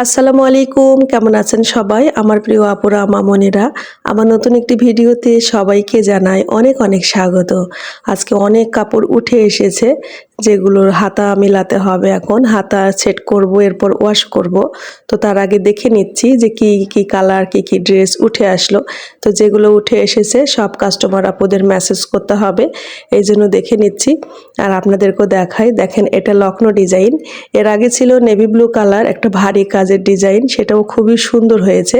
আসসালামু আলাইকুম, কেমন আছেন সবাই? আমার প্রিয় আপুরা মামনিরা, আমার নতুন একটি ভিডিওতে সবাইকে জানাই অনেক অনেক স্বাগত। আজকে অনেক কাপড় উঠে এসেছে, যেগুলোর হাতা মেলাতে হবে। এখন হাতা সেট করব, এরপর ওয়াশ করব। তো তার আগে দেখে নিচ্ছি যে কি কি কালার, কি কি ড্রেস উঠে আসলো। তো যেগুলো উঠে এসেছে সব কাস্টমার আপুদের মেসেজ করতে হবে, এই জন্য দেখে নিচ্ছি আর আপনাদেরকেও দেখাই। দেখেন, এটা লখনৌ ডিজাইন। এর আগে ছিল নেভি ব্লু কালার, একটা ভারী কাজের ডিজাইন, সেটাও খুবই সুন্দর হয়েছে।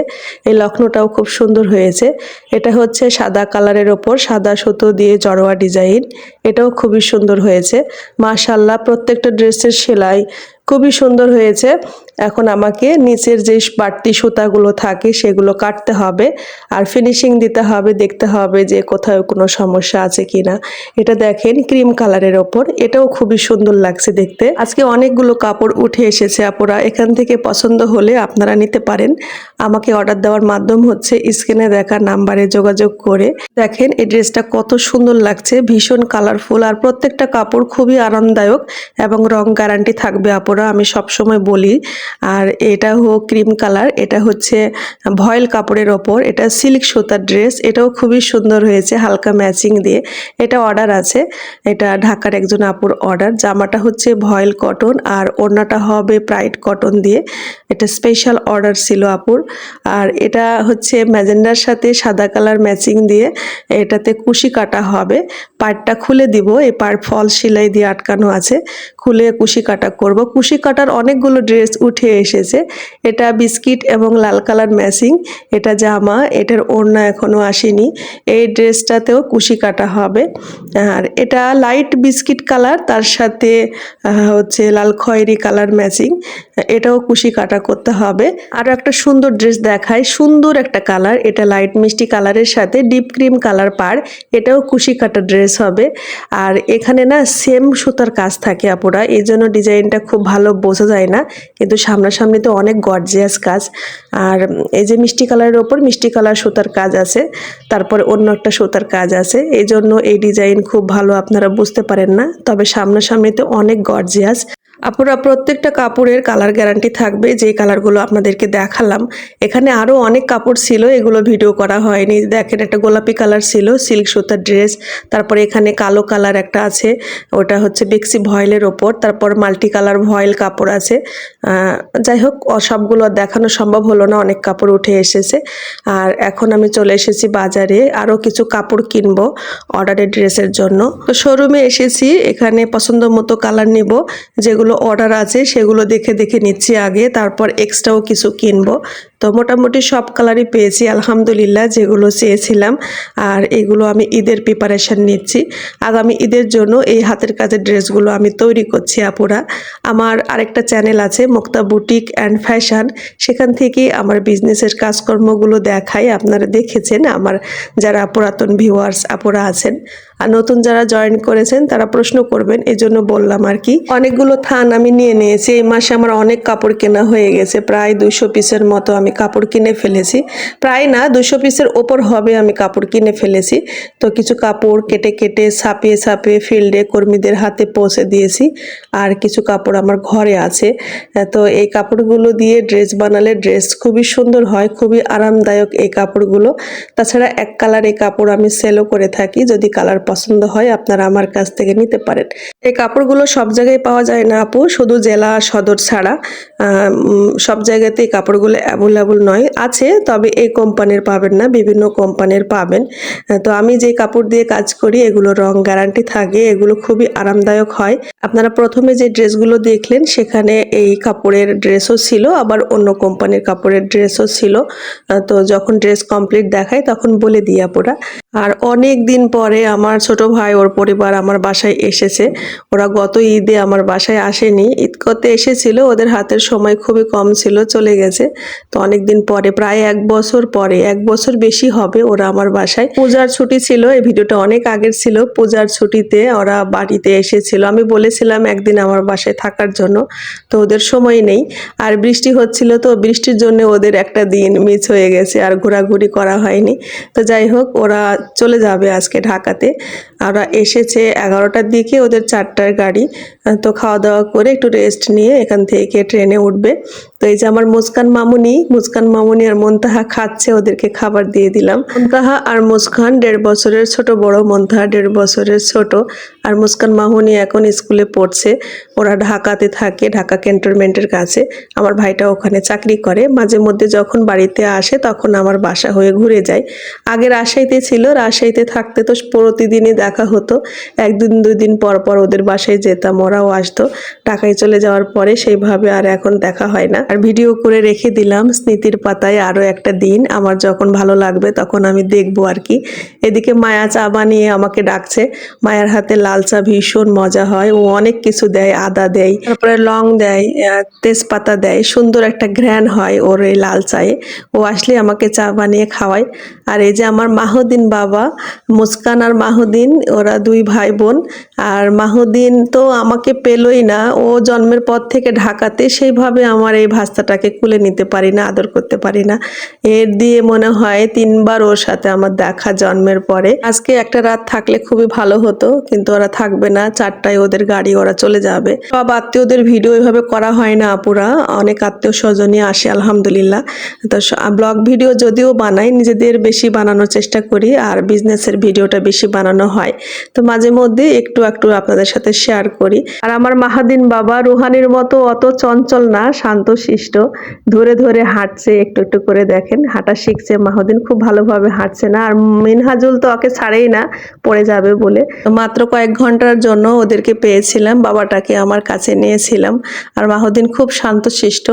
এই লখনৌটাও খুব সুন্দর হয়েছে। এটা হচ্ছে সাদা কালারের ওপর সাদা সুতো দিয়ে জড়োয়া ডিজাইন, এটাও খুবই সুন্দর হয়েছে। মাশাআল্লাহ, প্রত্যেকটা ড্রেসের সেলাই খুবই সুন্দর হয়েছে। এখন আমাকে নিচের যে বাড়তি সুতাগুলো থাকে সেগুলো কাটতে হবে আর ফিনিশিং দিতে হবে, দেখতে হবে যে কোথাও কোনো সমস্যা আছে কিনা। এটা দেখেন ক্রিম কালারের ওপর, এটাও খুবই সুন্দর লাগছে দেখতে। আজকে অনেকগুলো কাপড় উঠে এসেছে আপুরা, এখান থেকে পছন্দ হলে আপনারা নিতে পারেন। আমাকে অর্ডার দেওয়ার মাধ্যম হচ্ছে স্ক্রিনে দেখা নাম্বারে যোগাযোগ করে। দেখেন এই ড্রেসটা কত সুন্দর লাগছে, ভীষণ কালারফুল আর প্রত্যেকটা কাপড় খুবই আরামদায়ক এবং রং গ্যারান্টি থাকবে আপুরা, আমি সবসময় বলি। আর এটা হোক ক্রিম কালার, এটা হচ্ছে ভয়েল কাপড়ের ওপর, এটা সিল্ক সুতার ড্রেস, এটাও খুবই সুন্দর হয়েছে হালকা ম্যাচিং দিয়ে। এটা অর্ডার আছে, এটা ঢাকার একজন আপুর অর্ডার। জামাটা হচ্ছে ভয়েল কটন আর ওড়নাটা হবে ব্রাইট কটন দিয়ে। এটা স্পেশাল অর্ডার ছিল আপুর। আর এটা হচ্ছে ম্যাজেন্ডার সাথে সাদা কালার ম্যাচিং দিয়ে, এটাতে কুশি কাটা হবে। পাড়টা খুলে দিব, এই পাড় ফল সেলাই দিয়ে আটকানো আছে, খুলে কুশি কাটা করব। কুশি কাটার অনেকগুলো ড্রেস উঠে এসেছে। এটা বিস্কিট এবং লাল কালার ম্যাচিং, এটা জামা, এটার ওড়না এখনো আসেনি। এই ড্রেসটাতেও কুশি কাটা হবে। আর এটা লাইট বিস্কিট কালার, তার সাথে হচ্ছে লাল খয়েরি কালার ম্যাচিং, এটাও কুশি কাটা করতে হবে। আরও একটা সুন্দর ড্রেস দেখায়, সুন্দর একটা কালার, এটা লাইট মিষ্টি কালারের সাথে ডিপ ক্রিম কালার পাড়, এটাও কুশি কাটা ড্রেস হবে। আর এখানে না সেম সুতার কাজ থাকে আপুরা, এই জন্য ডিজাইনটা খুব ভালো বোঝা যায় না, কিন্তু সামনাসামনি তো অনেক গর্জিয়াস কাজ। আর এই যে মিষ্টি কালারের ওপর মিষ্টি কালার সুতার কাজ আছে, তারপর অন্য একটা সুতার কাজ আছে, এই জন্য এই ডিজাইন খুব ভালো আপনারা বুঝতে পারেন না, তবে সামনাসামনিতে অনেক গর্জিয়াস। আপুরা প্রত্যেকটা কাপড়ের কালার গ্যারান্টি থাকবে, যে কালারগুলো আপনাদেরকে দেখালাম। এখানে আরও অনেক কাপড় ছিল, এগুলো ভিডিও করা হয়নি। দেখেন একটা গোলাপি কালার ছিল সিল্ক সুতার ড্রেস, তারপরে এখানে কালো কালার একটা আছে, ওটা হচ্ছে বেক্সি ভয়েলের ওপর, তারপর মাল্টি কালার ভয়েল কাপড় আছে। যাই হোক, সবগুলো দেখানো সম্ভব হলো না, অনেক কাপড় উঠে এসেছে। আর এখন আমি চলে এসেছি বাজারে, আরও কিছু কাপড় কিনবো অর্ডারের ড্রেসের জন্য। তো শোরুমে এসেছি, এখানে পছন্দ মতো কালার নিব, যেগুলো অর্ডার আছে সেগুলো দেখে দেখে নিচ্ছি আগে, তারপর এক্সট্রাও কিছু কিনবো। তো মোটামুটি সব কালারই পেয়েছি আলহামদুলিল্লাহ, যেগুলো চেয়েছিলাম। আর এগুলো আমি ঈদের প্রিপারেশন নিচ্ছি, আগামী ঈদের জন্য এই হাতের কাজের ড্রেসগুলো আমি তৈরি করছি আপুরা। আমার আরেকটা চ্যানেল আছে মুক্তা বুটিক অ্যান্ড ফ্যাশন, সেখান থেকে আমার বিজনেসের কাজকর্মগুলো দেখাই, আপনারা দেখেছেন। আমার যারা পুরাতন ভিউয়ার্স আপুরা আছেন আর নতুন যারা জয়েন করেছেন তারা প্রশ্ন করবেন, এই জন্য বললাম আর কি। অনেকগুলো থান আমি নিয়ে নিয়েছি, এই মাসে আমার অনেক কাপড় কেনা হয়ে গেছে, প্রায় 200 পিসের মতো আমি কাপড় কিনে ফেলেছি। প্রায় না, 200 পিসের ওপর হবে আমি কাপড় কিনে ফেলেছি। তো কিছু কাপড় কেটে কেটে ছাপিয়ে ছাপিয়ে ফিল্ডে কর্মীদের হাতে পৌঁছে দিয়েছি, আর কিছু কাপড় আমার ঘরে আছে। তো এই কাপড়গুলো দিয়ে ড্রেস বানালে ড্রেস খুবই সুন্দর হয়, খুবই আরামদায়ক এই কাপড়গুলো। তাছাড়া এক কালার এই কাপড় আমি সেলও করে থাকি, যদি কালার পছন্দ হয় আপনারা আমার কাছ থেকে নিতে পারেন। এই কাপড়গুলো সব জায়গায় পাওয়া যায় না আপু, শুধু জেলা সদর ছাড়া সব জায়গাতে এই কাপড়গুলো অ্যাভেলেবল নয়, আছে তবে এই কোম্পানির পাবেন না, বিভিন্ন কোম্পানির পাবেন। তো আমি যে কাপড় দিয়ে কাজ করি এগুলো রং গ্যারান্টি থাকে, এগুলো খুবই আরামদায়ক হয়। আপনারা প্রথমে যে ড্রেসগুলো দেখলেন সেখানে এই কাপড়ের ড্রেসও ছিল, আবার অন্য কোম্পানির কাপড়ের ড্রেসও ছিল। তো যখন ড্রেস কমপ্লিট দেখায় তখন বলে দিই আপুরা। আর অনেক দিন পরে আমার ছোট ভাই ওর পরিবার আমার বাসায় এসেছে, ওরা গত ঈদে আমার বাসায় আসেনি, ঈদ করতে এসেছিল, ওদের হাতের সময় খুবই কম ছিল, চলে গেছে। তো অনেক দিন পরে, প্রায় 1 বছর পরে, 1 বছর বেশি হবে ওরা আমার বাসায়। পূজার ছুটি ছিল, এই ভিডিওটা অনেক আগের ছিল, পূজার ছুটিতে ওরা বাড়িতে এসেছিল। আমি বলেছিলাম একদিন আমার বাসায় থাকার জন্য, তো ওদের সময় নেই, আর বৃষ্টি হচ্ছিল, তো বৃষ্টির জন্য ওদের একটা দিন মিস হয়ে গেছে, আর ঘোরাঘুরি করা হয়নি। তো যাই হোক, ওরা চলে যাবে আজকে ঢাকাতে। ওরা এসেছে 11টার দিকে, ওদের 4টার গাড়ি। তো খাওয়া দাওয়া করে একটু রেস্ট নিয়ে এখান থেকে ট্রেনে উঠবে। তো এই যে আমার মুস্কান মামুনি আর মুনতাহা খাচ্ছে, ওদেরকে খাবার দিয়ে দিলাম। মুনতাহা আর মুস্কান 1.5 বছরের ছোট বড়, মুনতাহা 1.5 বছরের ছোট। আর মুস্কান মামুনি এখন স্কুলে পড়ছে। ওরা ঢাকাতে থাকে, ঢাকা ক্যান্টনমেন্টের কাছে। আমার ভাইটা ওখানে চাকরি করে। মাঝে মধ্যে যখন বাড়িতে আসে তখন আমার বাসা হয়ে ঘুরে যায়। আগে রাজশাহীতে ছিল, রাজশাহীতে থাকতে তো প্রতিদিনই দেখা হতো। 1 দিন 2 দিন পর পর ওদের বাসায় যেতাম, ওরাও আসতো। ঢাকায় চলে যাওয়ার পরে সেইভাবে আর এখন দেখা হয় না। আর ভিডিও করে রেখে দিলাম স্মৃতির পাতায় আরো একটা দিন, আমার যখন ভালো লাগবে তখন আমি দেখবো আর কি। এদিকে মায়া চা বানিয়ে আমাকে ডাকছে। মায়ের হাতে লাল চা ভীষণ মজা হয়, ও অনেক কিছু দেয়, আদা দেয়, তারপরে লং দেয়, তেজপাতা দেয়, সুন্দর একটা ঘ্রাণ হয় ওর এই লাল চায়ে। ও আসলে আমাকে চা বানিয়ে খাওয়ায়। আর এই যে আমার মাহুদ্দিন বাবা, মুস্কান আর মাহুদ্দিন, ওরা 2 ভাই বোন। আর মাহুদ্দিন তো আমাকে পেলই না, ও জন্মের পর থেকে ঢাকাতে, সেইভাবে আমার এই ভাস্তাটাকে কুলে নিতে পারি না, আদর করতে পারি না। এর দিয়ে মনে হয় 3বার ওর সাথে আমার দেখা জন্মের পরে। আজকে একটা রাত থাকলে খুবই ভালো হতো, কিন্তু ওরা থাকবে না, 4টায় ওদের গাড়ি, ওরা চলে যাবে। সব আত্মীয়দের ভিডিও এভাবে করা হয় না আপুরা, অনেক আত্মীয় স্বজনই আসে আলহামদুলিল্লাহ। তো ব্লগ ভিডিও যদিও বানাই, নিজেদের বেশি বানানোর চেষ্টা করি, আর বিজনেসের ভিডিওটা বেশি বানানো হয়। তো মাঝে মধ্যে একটু একটু আপনাদের সাথে শেয়ার করি। আর আমার মাহাদিন বাবা রুহানির মতো অত চঞ্চল না, শান্তশিষ্ট, ধরে ধরে হাঁটছে, একটু একটু করে দেখেন হাঁটা শিখছে। মাহাদিন খুব ভালোভাবে হাঁটছে না, আর মিনহাজুল তো ওকে ছাড়েই না, পড়ে যাবে বলে। মাত্র কয়েক ঘন্টার জন্য ওদেরকে পেয়েছিলাম, বাবাটাকে আমার কাছে নিয়েছিলাম। আর মাহুদ্দিন খুব শান্তশিষ্ট,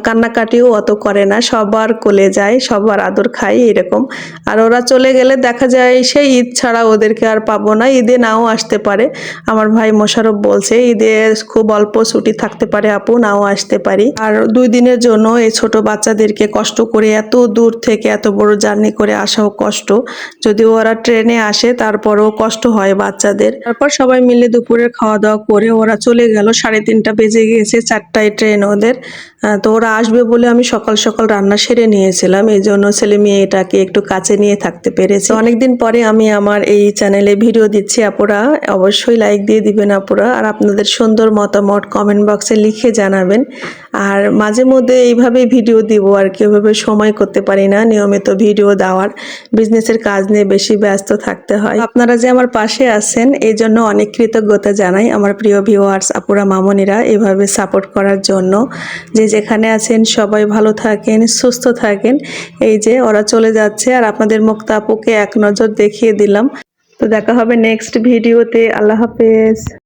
কান্নাকাটিও অত করে না, সবার কোলে যায়, সবার আদর খায় এরকম। আর ওরা চলে গেলে দেখা যায় সেই ঈদ ছাড়া ওদেরকে আর পাবো না, ঈদে নাও আসতে পারে। আমার ভাই মোশারফ বলছে ঈদে খুব অল্প ছুটি থাকতে পারে আপু, নাও আসতে পারি। আর 2 দিনের জন্য এই ছোট বাচ্চাদেরকে কষ্ট করে এত দূর থেকে এত বড় জার্নি করে আসাও কষ্ট, যদিও ওরা ট্রেনে আসে তারপরেও কষ্ট হয় বাচ্চাদের। তারপর সবাই মিলে দুপুরের খাওয়া দাওয়া করে ওরা চলে গেল, 3:30 বেজে গিয়েছে, 4টায় ট্রেন ওদের। তো ওরা আসবে বলে আমি সকাল সকাল রান্না সেরে নিয়েছিলাম, এই জন্য ছেলে মেয়েটাকে একটু কাছে নিয়ে থাকতে পেরেছি। অনেকদিন পরে আমি আমার এই চ্যানেলে ভিডিও দিচ্ছি আপুরা, অবশ্যই লাইক দিয়ে দিবেন আপুরা, আর আপনাদের সুন্দর মতামত কমেন্ট বক্সে লিখে জানাবেন। আর মাঝে মধ্যে এইভাবে ভিডিও দিব আর কি, ওইভাবে সময় করতে পারি না নিয়মিত ভিডিও দেওয়ার, বিজনেসের কাজ নিয়ে বেশি ব্যস্ত থাকতে হয়। আপনারা যে আমার পাশে আছেন এই জন্য অনেক কৃতজ্ঞতা জানাই আমার প্রিয় ভিউয়ার্স আপুরা মামনিরা, এভাবে সাপোর্ট করার জন্য। যে যেখানে আছেন সবাই ভালো থাকেন, সুস্থ থাকেন। এই যে ওরা চলে যাচ্ছে, আর আপনাদের মুক্তা আপুকে এক নজর দেখিয়ে দিলাম। তো দেখা হবে নেক্সট ভিডিওতে। আল্লাহ হাফেজ।